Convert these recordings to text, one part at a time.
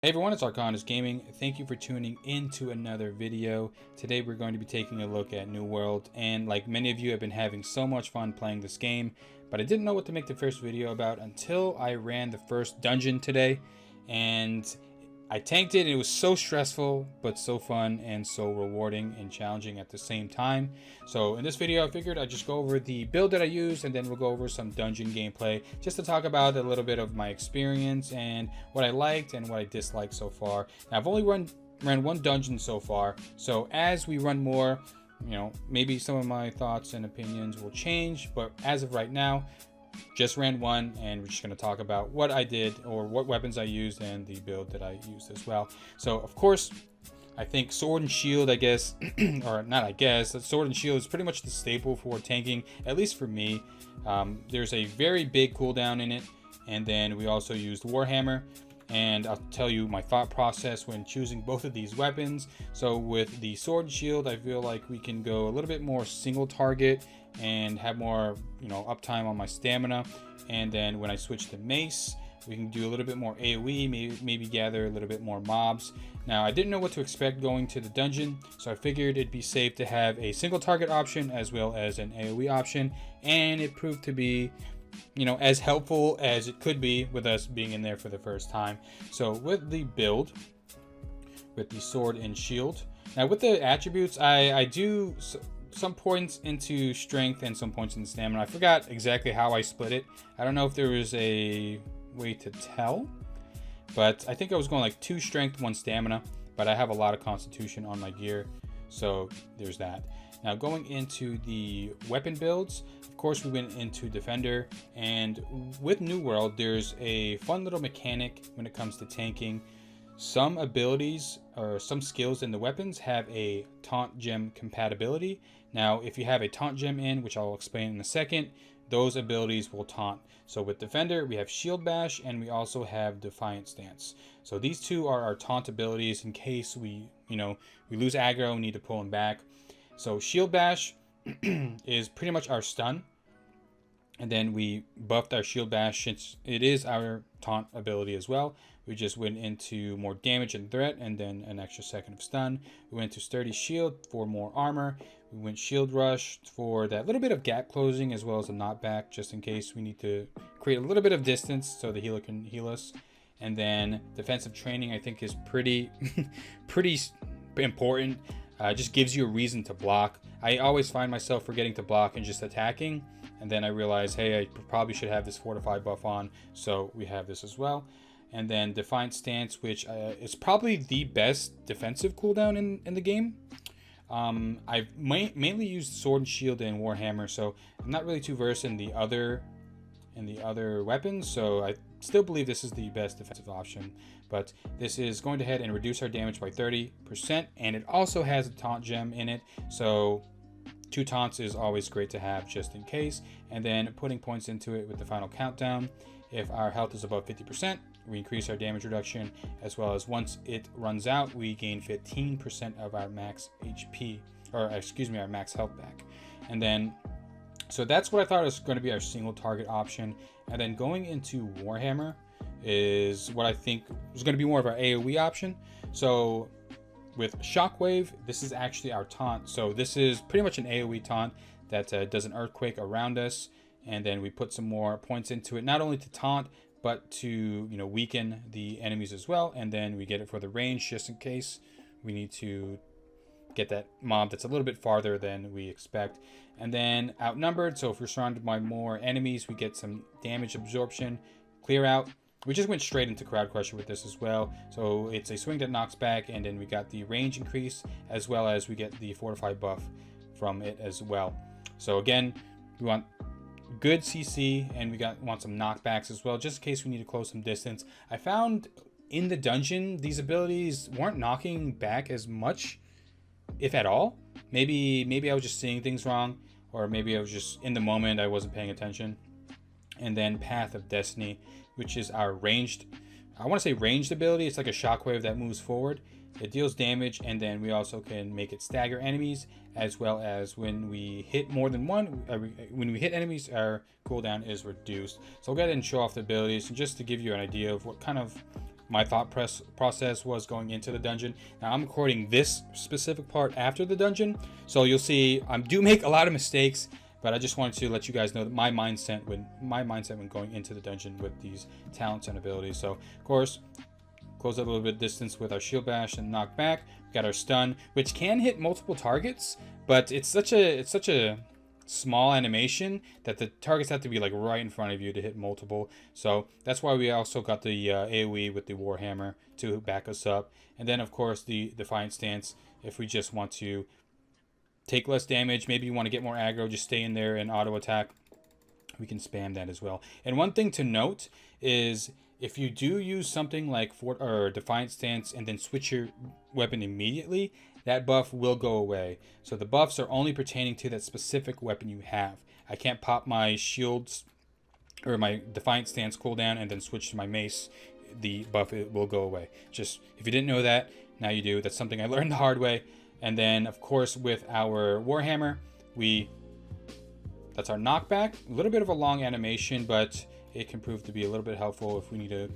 Hey everyone, it's Carnelian Gaming. Thank you for tuning into another video. Today we're going to be taking a look at New World, and like many of you have been having so much fun playing this game, but I didn't know what to make the first video about until I ran the first dungeon today, and I tanked it. And it was so stressful, but so fun and so rewarding and challenging at the same time. So in this video, I figured I'd just go over the build that I used, and then we'll go over some dungeon gameplay just to talk about a little bit of my experience and what I liked and what I disliked so far. Now, I've only ran one dungeon so far, so as we run more, maybe some of my thoughts and opinions will change, but as of right now, just ran one, and we're just going to talk about what I did or what weapons I used and the build that I used as well. So of course, I think sword and shield, I guess, or not I guess, sword and shield is pretty much the staple for tanking, at least for me. There's a very big cooldown in it, and then we also used Warhammer, and I'll tell you my thought process when choosing both of these weapons. So with the sword and shield, I feel like we can go a little bit more single target and have more uptime on my stamina. And then when I switch to mace, we can do a little bit more AoE, maybe gather a little bit more mobs. Now, I didn't know what to expect going to the dungeon, so I figured it'd be safe to have a single target option as well as an AoE option, and it proved to be as helpful as it could be with us being in there for the first time. So with the build, with the sword and shield, now with the attributes, I do some points into strength and some points into stamina. I forgot exactly how I split it. I don't know if there was a way to tell, but I think I was going like 2 strength, 1 stamina, but I have a lot of constitution on my gear, so there's that. Now going into the weapon builds, of course we went into defender, and with New World there's a fun little mechanic when it comes to tanking. Some abilities or some skills in the weapons have a taunt gem compatibility. Now if you have a taunt gem in, which I'll explain in a second, those abilities will taunt. So with defender we have shield bash, and we also have defiant stance. So these two are our taunt abilities in case we lose aggro and need to pull them back. So shield bash is pretty much our stun, and then we buffed our shield bash since it is our taunt ability as well. We just went into more damage and threat, and then an extra second of stun. We went to sturdy shield for more armor. We went shield rush for that little bit of gap closing, as well as a knockback just in case we need to create a little bit of distance so the healer can heal us. And then defensive training, I think, is pretty important. Just gives you a reason to block. I always find myself forgetting to block and just attacking, and then I realize, hey, I probably should have this fortify buff on, so we have this as well. And then defiant stance, which is probably the best defensive cooldown in the game. I've mainly used sword and shield and Warhammer, so I'm not really too versed in the other weapons, so I still believe this is the best defensive option. But this is going to head and reduce our damage by 30%, and it also has a taunt gem in it, so 2 taunts is always great to have just in case. And then putting points into it with the final countdown. If our health is above 50%, we increase our damage reduction, as well as once it runs out, we gain 15% of our max HP, or excuse me, our max health back. And then, so that's what I thought was going to be our single target option. And then going into Warhammer is what I think is going to be more of our AoE option. So with Shockwave, this is actually our taunt. So this is pretty much an AoE taunt that does an earthquake around us, and then we put some more points into it, not only to taunt, but to weaken the enemies as well. And then we get it for the range, just in case we need to get that mob that's a little bit farther than we expect. And then outnumbered, so if we're surrounded by more enemies, we get some damage absorption, clear out. We just went straight into Crowd Crusher with this as well. So it's a swing that knocks back, and then we got the range increase, as well as we get the fortify buff from it as well. So again, we want good CC, and we want some knockbacks as well, just in case we need to close some distance. I found in the dungeon these abilities weren't knocking back as much, if at all. Maybe I was just seeing things wrong, or maybe I was just in the moment, I wasn't paying attention. And then Path of Destiny, which is our ranged, I want to say ranged ability. It's like a shockwave that moves forward. It deals damage, and then we also can make it stagger enemies, as well as when we hit more than one, when we hit enemies, our cooldown is reduced. So I'll go ahead and show off the abilities, and just to give you an idea of what kind of my thought process was going into the dungeon. Now I'm recording this specific part after the dungeon, so you'll see I do make a lot of mistakes, but I just wanted to let you guys know that my mindset when going into the dungeon with these talents and abilities. So of course, close up a little bit of distance with our shield bash and knock back. We got our stun, which can hit multiple targets, but it's such a small animation that the targets have to be like right in front of you to hit multiple. So that's why we also got the AoE with the Warhammer to back us up. And then of course the Defiant Stance, if we just want to take less damage, maybe you want to get more aggro, just stay in there and auto attack, we can spam that as well. And one thing to note is if you do use something like Defiant Stance and then switch your weapon immediately, that buff will go away. So the buffs are only pertaining to that specific weapon you have. I can't pop my shields or my Defiant Stance cooldown and then switch to my mace. The buff, it will go away. Just if you didn't know that, now you do. That's something I learned the hard way. And then of course with our Warhammer, that's our knockback. A little bit of a long animation, but it can prove to be a little bit helpful if we need to,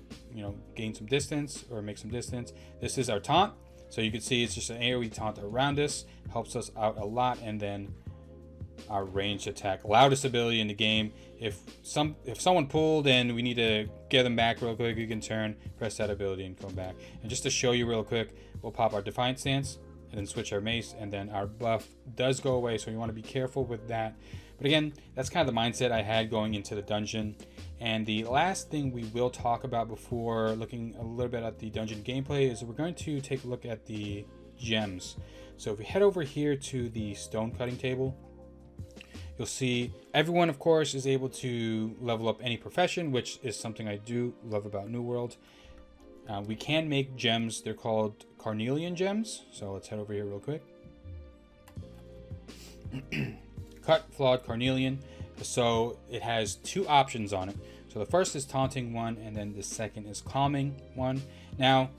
gain some distance or make some distance. This is our taunt. So you can see it's just an AoE taunt around us, helps us out a lot. And then our ranged attack, loudest ability in the game. If someone pulled and we need to get them back real quick, you can turn, press that ability and come back. And just to show you real quick, we'll pop our Defiant Stance and then switch our mace, and then our buff does go away. So you want to be careful with that. But again, that's kind of the mindset I had going into the dungeon. And the last thing we will talk about before looking a little bit at the dungeon gameplay is we're going to take a look at the gems. So if we head over here to the stone cutting table, you'll see everyone, of course, is able to level up any profession, which is something I do love about New World. We can make gems. They're called Carnelian Gems. So let's head over here real quick. Cut, flawed, Carnelian. So it has two options on it. So the first is taunting one, and then the second is calming one. Now,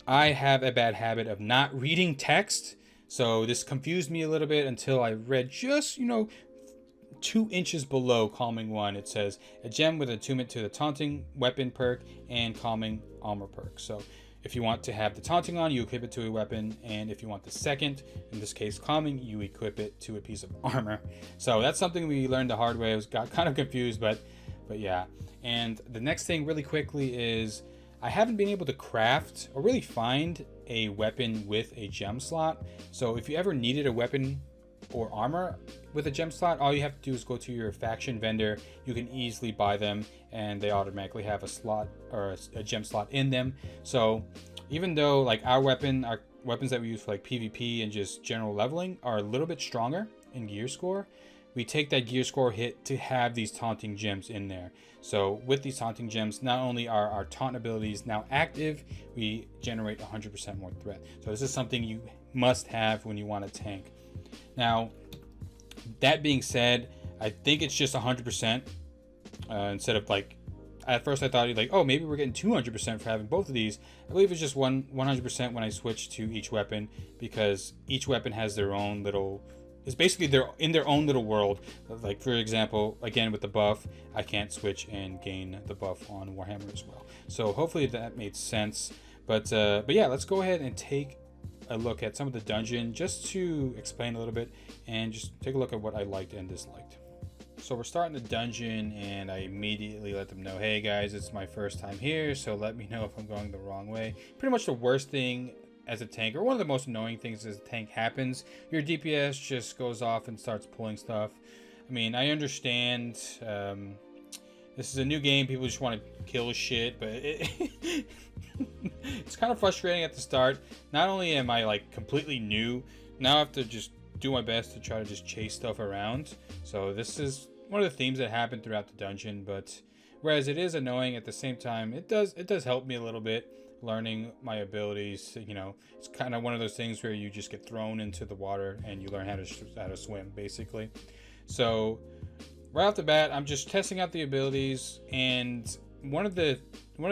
I have a bad habit of not reading text, so this confused me a little bit until I read just 2 inches below calming one. It says a gem with attunement to the taunting weapon perk and calming armor perk. So if you want to have the taunting on, you equip it to a weapon, and if you want the second, in this case calming, you equip it to a piece of armor. So that's something we learned the hard way. I got kind of confused, but yeah. And the next thing really quickly is I haven't been able to craft or really find a weapon with a gem slot. So if you ever needed a weapon or armor with a gem slot, all you have to do is go to your faction vendor. You can easily buy them, and they automatically have a slot or a gem slot in them. So even though like our weapons that we use for like PvP and just general leveling are a little bit stronger in gear score, we take that gear score hit to have these taunting gems in there. So with these taunting gems, not only are our taunt abilities now active, we generate 100% more threat. So this is something you must have when you want to tank. Now, that being said, I think it's just 100% instead of like, at first I thought like, oh, maybe we're getting 200% for having both of these. I believe it's just 100% when I switch to each weapon, because each weapon has their own little, it's basically they're in their own little world. Like for example, again with the buff, I can't switch and gain the buff on Warhammer as well. So hopefully that made sense. But yeah, let's go ahead and take a look at some of the dungeon just to explain a little bit and just take a look at what I liked and disliked. So we're starting the dungeon, and I immediately let them know, hey guys, it's my first time here, so let me know if I'm going the wrong way. Pretty much the worst thing as a tank, or one of the most annoying things as a tank happens, your DPS just goes off and starts pulling stuff. I mean, I understand this is a new game, people just want to kill shit, but it's kind of frustrating at the start. Not only am I like completely new, now I have to just do my best to try to just chase stuff around. So this is one of the themes that happen throughout the dungeon, but whereas it is annoying, at the same time it does help me a little bit learning my abilities. It's kind of one of those things where you just get thrown into the water and you learn how to swim basically. So right off the bat, I'm just testing out the abilities, and one of the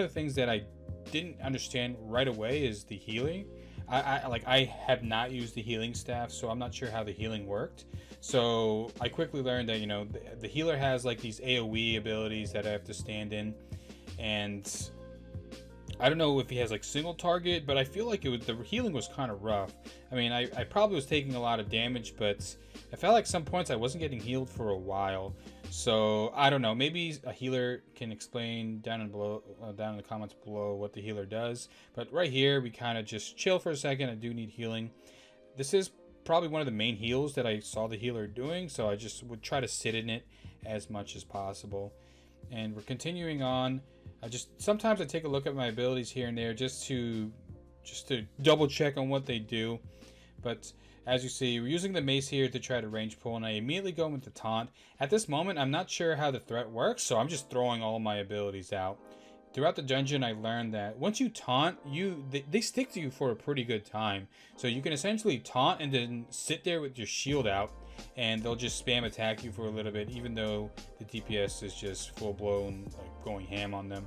things that I didn't understand right away is the healing. I have not used the healing staff, so I'm not sure how the healing worked. So I quickly learned that the healer has like these AoE abilities that I have to stand in, and I don't know if he has like single target, but I feel like the healing was kind of rough. I mean, I probably was taking a lot of damage, but I felt like some points I wasn't getting healed for a while. So I don't know. Maybe a healer can explain down in the comments below what the healer does. But right here, we kind of just chill for a second. I do need healing. This is probably one of the main heals that I saw the healer doing, so I just would try to sit in it as much as possible. And we're continuing on. Sometimes I take a look at my abilities here and there just to double check on what they do. But as you see, we're using the mace here to try to range pull, and I immediately go into taunt. At this moment, I'm not sure how the threat works, so I'm just throwing all my abilities out. Throughout the dungeon, I learned that once you taunt, they stick to you for a pretty good time. So you can essentially taunt and then sit there with your shield out, and they'll just spam attack you for a little bit, even though the DPS is just full-blown, like, going ham on them.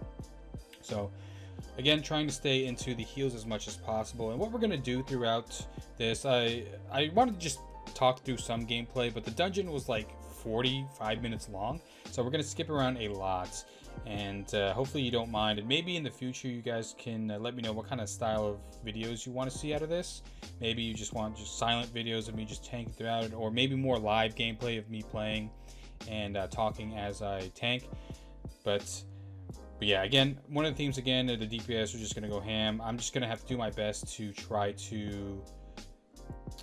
So again, trying to stay into the heals as much as possible. And what we're going to do throughout this, I wanted to just talk through some gameplay, but the dungeon was like 45 minutes long, so we're going to skip around a lot. And hopefully you don't mind, and maybe in the future you guys can let me know what kind of style of videos you want to see out of this. Maybe you just want silent videos of me just tanking throughout it, or maybe more live gameplay of me playing and talking as I tank. But yeah, again, one of the themes again, the DPS are just going to go ham. I'm just going to have to do my best to try to,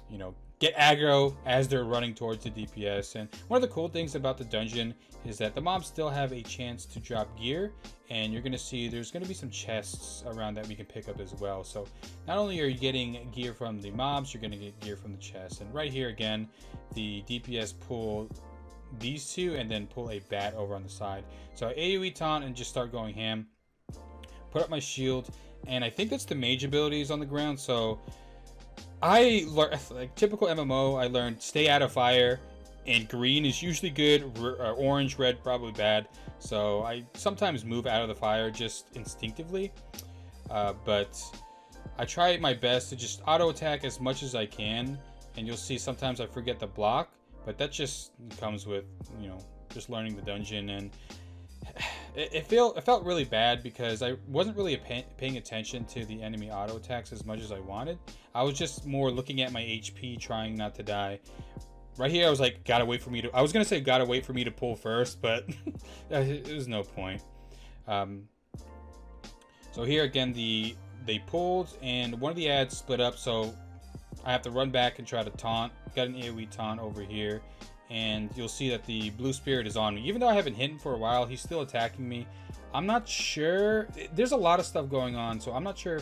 you know, get aggro as they're running towards the DPS. And one of the cool things about the dungeon is that the mobs still have a chance to drop gear, and you're going to see there's going to be some chests around that we can pick up as well. So not only are you getting gear from the mobs, you're going to get gear from the chests. And right here again, the DPS pull these two and then pull a bat over on the side. So AoE taunt and just start going ham. Put up my shield, and I think that's the mage abilities on the ground. So I learned, like typical MMO, I learned stay out of fire, and green is usually good, orange, red probably bad. So I sometimes move out of the fire just instinctively, but I try my best to just auto attack as much as I can. And you'll see sometimes I forget the block, but that just comes with, you know, just learning the dungeon. And it felt really bad because I wasn't really paying attention to the enemy auto attacks as much as I wanted. I was just more looking at my HP, trying not to die. Right here, I was like, gotta wait for me to... I was gonna say gotta wait for me to pull first, but it was no point. So here again, they pulled, and one of the ads split up, so I have to run back and try to taunt. Got an AoE taunt over here, and you'll see that the blue spirit is on me. Even though I haven't hit him for a while, he's still attacking me. I'm not sure. There's a lot of stuff going on, so I'm not sure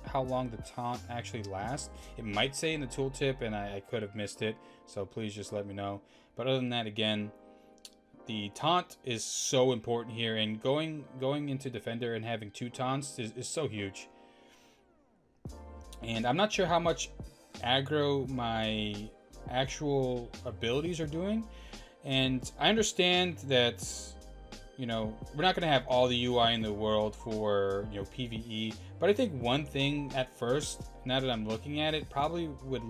how long the taunt actually lasts. It might say in the tooltip, and I could have missed it, so please just let me know. But other than that, again, the taunt is so important here, and going into defender and having 2 taunts is so huge. And I'm not sure how much aggro my actual abilities are doing, and I understand that, you know, we're not going to have all the UI in the world for, you know, PvE, but I think one thing at first, now that I'm looking at it, probably would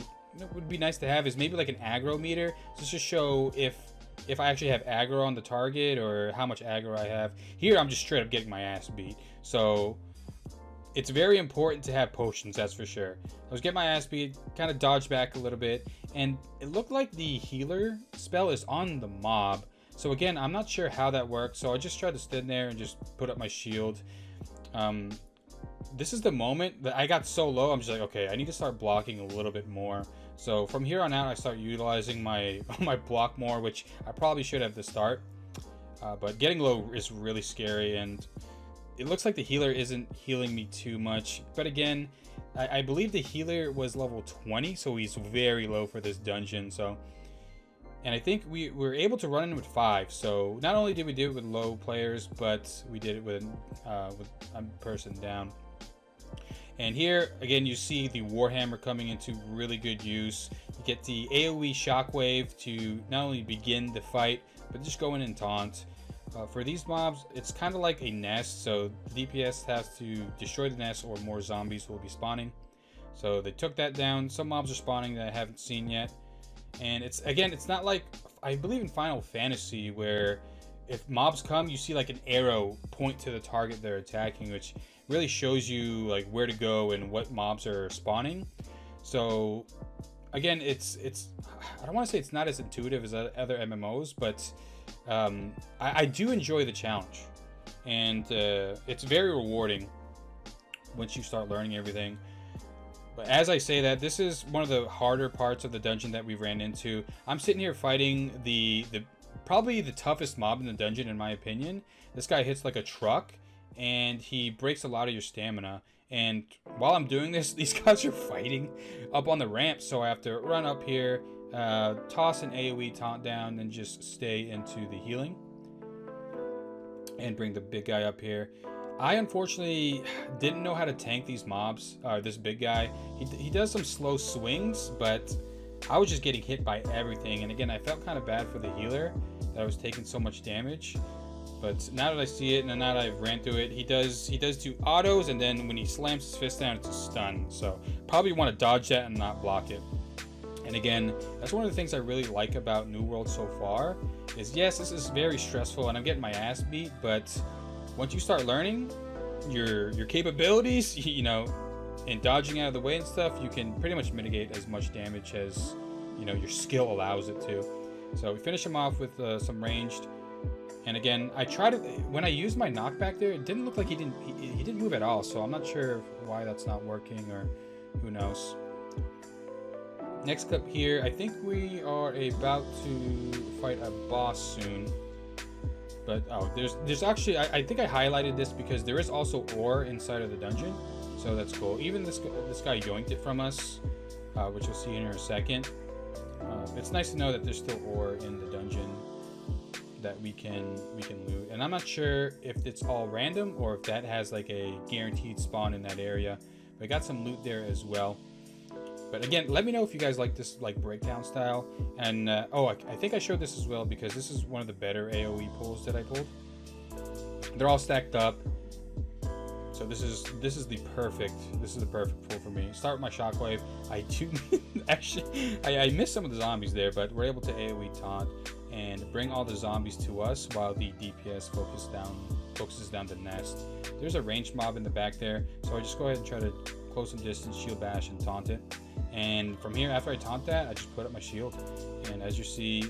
be nice to have is maybe like an aggro meter, just to show if I actually have aggro on the target or how much aggro I have. Here I'm just straight up getting my ass beat, so it's very important to have potions, that's for sure. I was getting my ass beat, kind of dodged back a little bit, and it looked like the healer spell is on the mob. So again, I'm not sure how that works, so I just tried to stand there and just put up my shield. This is the moment that I got so low, I'm just like, okay, I need to start blocking a little bit more. So from here on out, I start utilizing my block more, which I probably should have at the start. But getting low is really scary, and it looks like the healer isn't healing me too much. But again, I believe the healer was level 20, so he's very low for this dungeon. So, and I think we were able to run in with 5. So not only did we do it with low players, but we did it with a person down. And here, again, you see the Warhammer coming into really good use. You get the AoE shockwave to not only begin the fight, but just go in and taunt. For these mobs, it's kind of like a nest, so the DPS has to destroy the nest or more zombies will be spawning. So they took that down. Some mobs are spawning that I haven't seen yet. And it's not like, I believe in Final Fantasy, where if mobs come, you see like an arrow point to the target they're attacking, which really shows you like where to go and what mobs are spawning. So again, it's I don't want to say it's not as intuitive as other MMOs, but I do enjoy the challenge, and it's very rewarding once you start learning everything. But as I say that, this is one of the harder parts of the dungeon that we ran into. I'm sitting here fighting the probably the toughest mob in the dungeon, in my opinion. This guy hits like a truck, and he breaks a lot of your stamina. And while I'm doing this, these guys are fighting up on the ramp, so I have to run up here, toss an AoE taunt down, and just stay into the healing. And bring the big guy up here. I unfortunately didn't know how to tank these mobs, this big guy. He does some slow swings, but I was just getting hit by everything. And again, I felt kind of bad for the healer that I was taking so much damage. But now that I see it, and now that I've ran through it, he does do autos, and then when he slams his fist down, it's a stun. So probably want to dodge that and not block it. And again, that's one of the things I really like about New World so far, is yes, this is very stressful and I'm getting my ass beat, but once you start learning your capabilities, you know, and dodging out of the way and stuff, you can pretty much mitigate as much damage as, you know, your skill allows it to. So we finish him off with some ranged. And again, I tried to, when I used my knockback there, it didn't look like he didn't move at all. So I'm not sure why that's not working, or who knows. Next clip here, I think we are about to fight a boss soon. But oh, there's actually, I think I highlighted this because there is also ore inside of the dungeon, so that's cool. Even this guy yoinked it from us, which you'll see in a second. It's nice to know that there's still ore in the dungeon that we can loot, and I'm not sure if it's all random or if that has like a guaranteed spawn in that area. But I got some loot there as well. But again, let me know if you guys like this like breakdown style. And oh, I think I showed this as well because this is one of the better AoE pulls that I pulled. They're all stacked up, so this is the perfect pull for me. Start with my shockwave. I do actually I missed some of the zombies there, but we're able to AoE taunt and bring all the zombies to us while the DPS focuses down the nest. There's a ranged mob in the back there, so I just go ahead and try to close and distance shield bash and taunt it. And from here, after I taunt that, I just put up my shield. And as you see,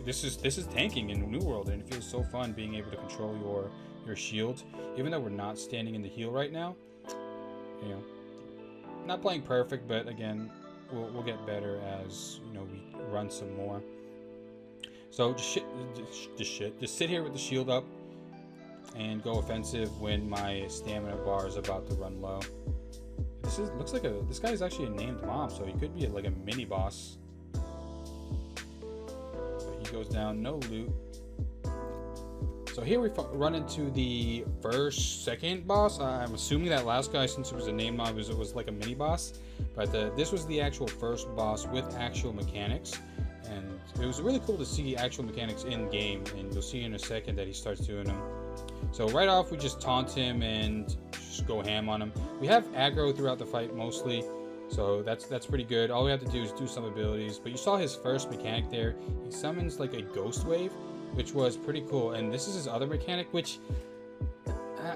this is tanking in New World, and it feels so fun being able to control your shield, even though we're not standing in the heal right now. You know, not playing perfect, but again, we'll get better as, you know, we run some more. So just sit here with the shield up and go offensive when my stamina bar is about to run low. Looks like this guy is actually a named mob, so he could be like a mini boss. But he goes down, no loot. So here we run into the second boss. I'm assuming that last guy, since it was a named mob, it was like a mini boss. But this was the actual first boss with actual mechanics, and it was really cool to see actual mechanics in game. And you'll see in a second that he starts doing them. So right off, we just taunt him and just go ham on him. We have aggro throughout the fight mostly, so that's pretty good. All we have to do is do some abilities. But you saw his first mechanic there. He summons like a ghost wave, which was pretty cool. And this is his other mechanic, which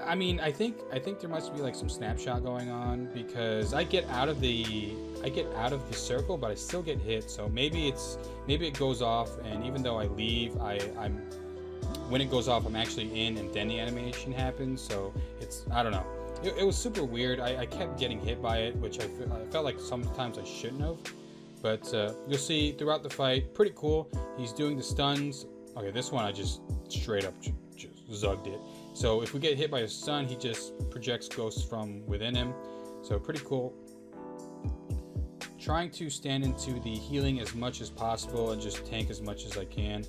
I mean, I think there must be like some snapshot going on, because I get out of the circle, but I still get hit. So maybe it goes off, and even though I leave, when it goes off, I'm actually in, and then the animation happens. So I don't know. It was super weird. I kept getting hit by it, which I felt like sometimes I shouldn't have. But you'll see throughout the fight, pretty cool. He's doing the stuns. Okay, this one I just straight up just zugged it. So if we get hit by a stun, he just projects ghosts from within him. So pretty cool. Trying to stand into the healing as much as possible and just tank as much as I can.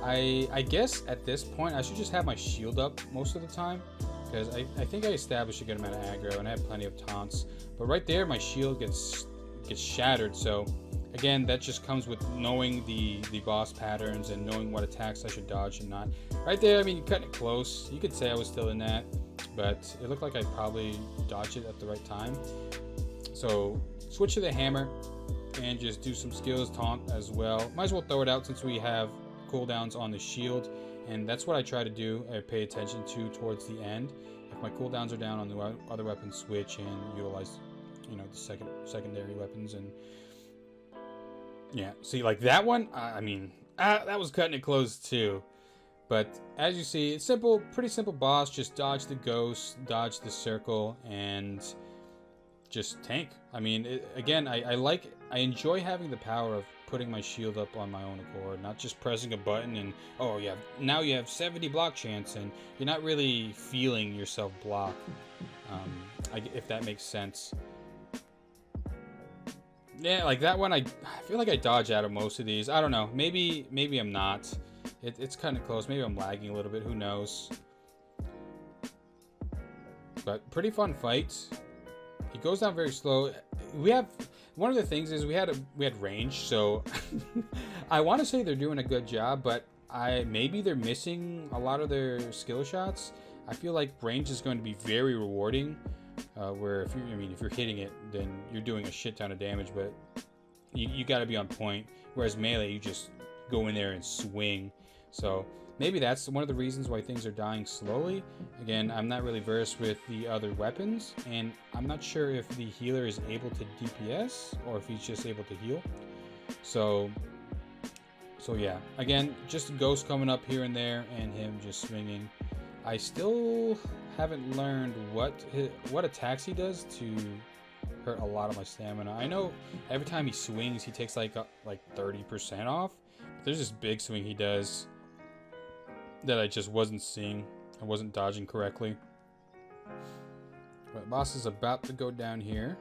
I guess at this point I should just have my shield up most of the time, because I think I established a good amount of aggro and I have plenty of taunts. But right there, my shield gets shattered. So again, that just comes with knowing the boss patterns and knowing what attacks I should dodge and not. Right there, I mean, you're cutting it close. You could say I was still in that, but it looked like I probably dodged it at the right time. So switch to the hammer and just do some skills, taunt as well. Might as well throw it out since we have cooldowns on the shield, and that's what I try to do. I pay attention to towards the end, my cooldowns are down on the other weapons, switch and utilize, you know, the secondary weapons. And yeah, see, like that one, I mean, that was cutting it close too. But as you see, it's simple, pretty simple boss. Just dodge the ghost, dodge the circle, and just tank. I mean, again, I enjoy having the power of putting my shield up on my own accord, not just pressing a button and, oh yeah, now you have 70 block chance, and you're not really feeling yourself block, if that makes sense. Yeah, like that one, I feel like I dodge out of most of these. I don't know, maybe I'm not. It's kind of close. Maybe I'm lagging a little bit, who knows. But pretty fun fight. He goes down very slow. We have, one of the things is we had range, so I want to say they're doing a good job, but maybe they're missing a lot of their skill shots. I feel like range is going to be very rewarding, where if you're hitting it, then you're doing a shit ton of damage, but you got to be on point. Whereas melee, you just go in there and swing. So maybe that's one of the reasons why things are dying slowly. Again, I'm not really versed with the other weapons, and I'm not sure if the healer is able to DPS or if he's just able to heal. So yeah, again, just ghosts coming up here and there and him just swinging. I still haven't learned what attacks he does to hurt a lot of my stamina. I know every time he swings, he takes like 30% off. But there's this big swing he does that I just wasn't seeing. I wasn't dodging correctly. But boss is about to go down here.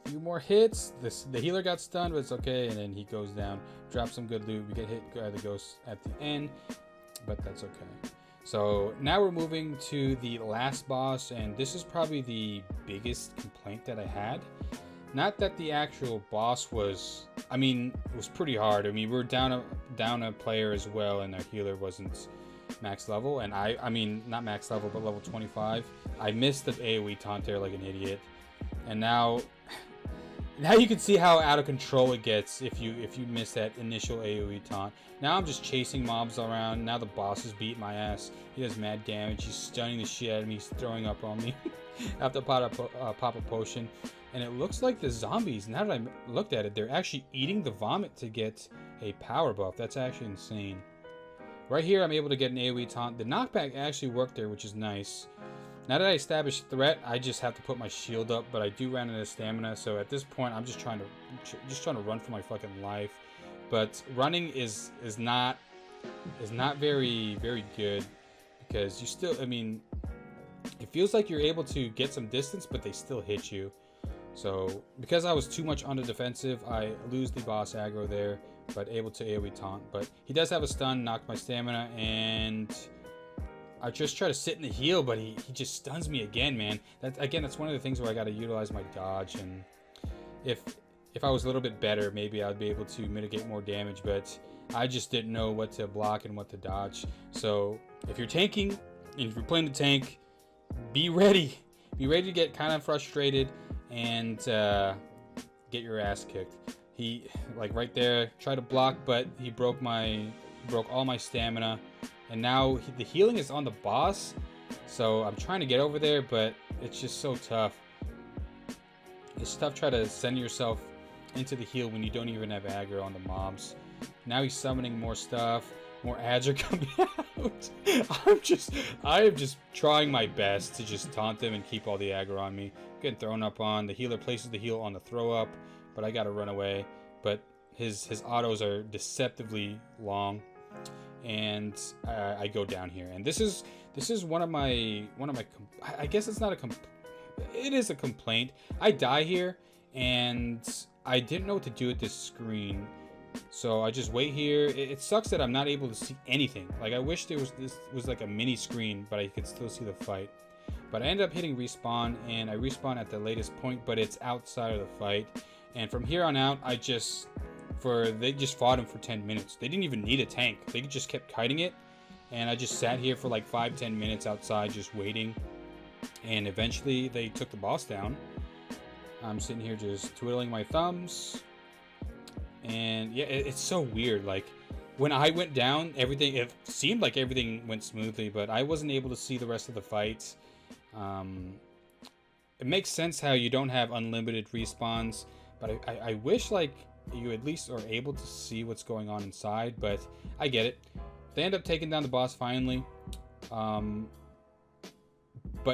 A few more hits. The healer got stunned, but it's okay. And then he goes down, drops some good loot. We get hit by the ghost at the end, but that's okay. So now we're moving to the last boss, and this is probably the biggest complaint that I had. Not that the actual boss was, I mean, it was pretty hard. I mean, we were down a player as well, and our healer wasn't max level, and I mean, not max level, but level 25. I missed the AoE taunt there like an idiot, and now you can see how out of control it gets if you miss that initial AoE taunt. Now I'm just chasing mobs around. Now the boss is beating my ass. He does mad damage. He's stunning the shit out of me. He's throwing up on me. I have to pop a potion. And it looks like the zombies, now that I looked at it, they're actually eating the vomit to get a power buff. That's actually insane. Right here, I'm able to get an AoE taunt. The knockback actually worked there, which is nice. Now that I established threat, I just have to put my shield up, but I do run out of stamina. So at this point, I'm just trying to run for my fucking life. But running is not very good, because you still, I mean, it feels like you're able to get some distance, but they still hit you. So because I was too much on the defensive, I lose the boss aggro there, but able to AoE taunt. But he does have a stun, knocked my stamina, and I just try to sit in the heal, but he just stuns me again, man. That's one of the things where I got to utilize my dodge, and if I was a little bit better, maybe I'd be able to mitigate more damage, but I just didn't know what to block and what to dodge. So if you're tanking, and if you're playing the tank, be ready. Be ready to get kind of frustrated and get your ass kicked. He, like right there, tried to block, but he broke all my stamina. And now the healing is on the boss, so I'm trying to get over there, but it's just so tough. It's tough trying to send yourself into the heal when you don't even have aggro on the mobs. Now he's summoning more stuff. More ads are coming out. I am just trying my best to just taunt them and keep all the aggro on me. Getting thrown up on. The healer places the heal on the throw up, but I gotta run away. But his autos are deceptively long, and I go down here. And this is one of my I guess it's not it is a complaint. I die here, and I didn't know what to do with this screen. So I just wait here. It sucks that I'm not able to see anything. Like, I wish this was like a mini screen, but I could still see the fight. But I ended up hitting respawn, and I respawn at the latest point, but it's outside of the fight. And from here on out, they just fought him for 10 minutes. They didn't even need a tank. They just kept kiting it. And I just sat here for like 5-10 minutes outside just waiting. And eventually they took the boss down. I'm sitting here just twiddling my thumbs. And yeah, it's so weird. Like, when I went down, it seemed like everything went smoothly, but I wasn't able to see the rest of the fights. It makes sense how you don't have unlimited respawns, but I wish like you at least are able to see what's going on inside, but I get it. They end up taking down the boss finally. But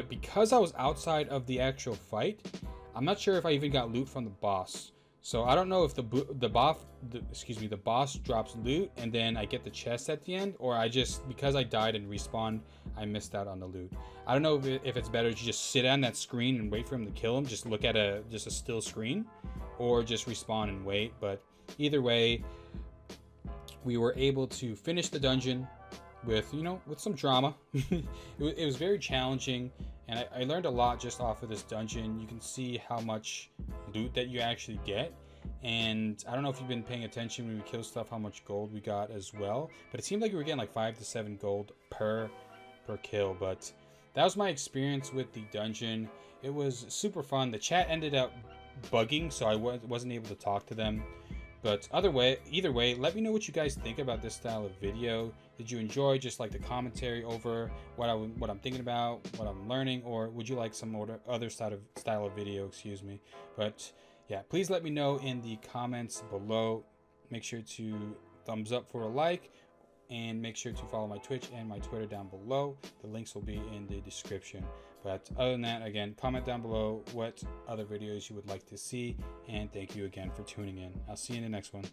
because I was outside of the actual fight, I'm not sure if I even got loot from the boss. So I don't know if the boss drops loot and then I get the chest at the end, or because I died and respawned, I missed out on the loot. I don't know if it's better to just sit on that screen and wait for him to kill him, just look at a still screen, or just respawn and wait. But either way, we were able to finish the dungeon with some drama. It was very challenging, and I learned a lot just off of this dungeon. You can see how much loot that you actually get, and I don't know if you've been paying attention when we kill stuff, how much gold we got as well, but it seemed like we were getting like 5 to 7 gold per kill. But that was my experience with the dungeon. It was super fun. The chat ended up bugging, so I wasn't able to talk to them. But either way, let me know what you guys think about this style of video. Did you enjoy just like the commentary over what I'm thinking about, what I'm learning, or would you like some other style of video, excuse me? But yeah, please let me know in the comments below. Make sure to thumbs up for a like, and make sure to follow my Twitch and my Twitter down below. The links will be in the description. But other than that, again, comment down below what other videos you would like to see, and thank you again for tuning in. I'll see you in the next one.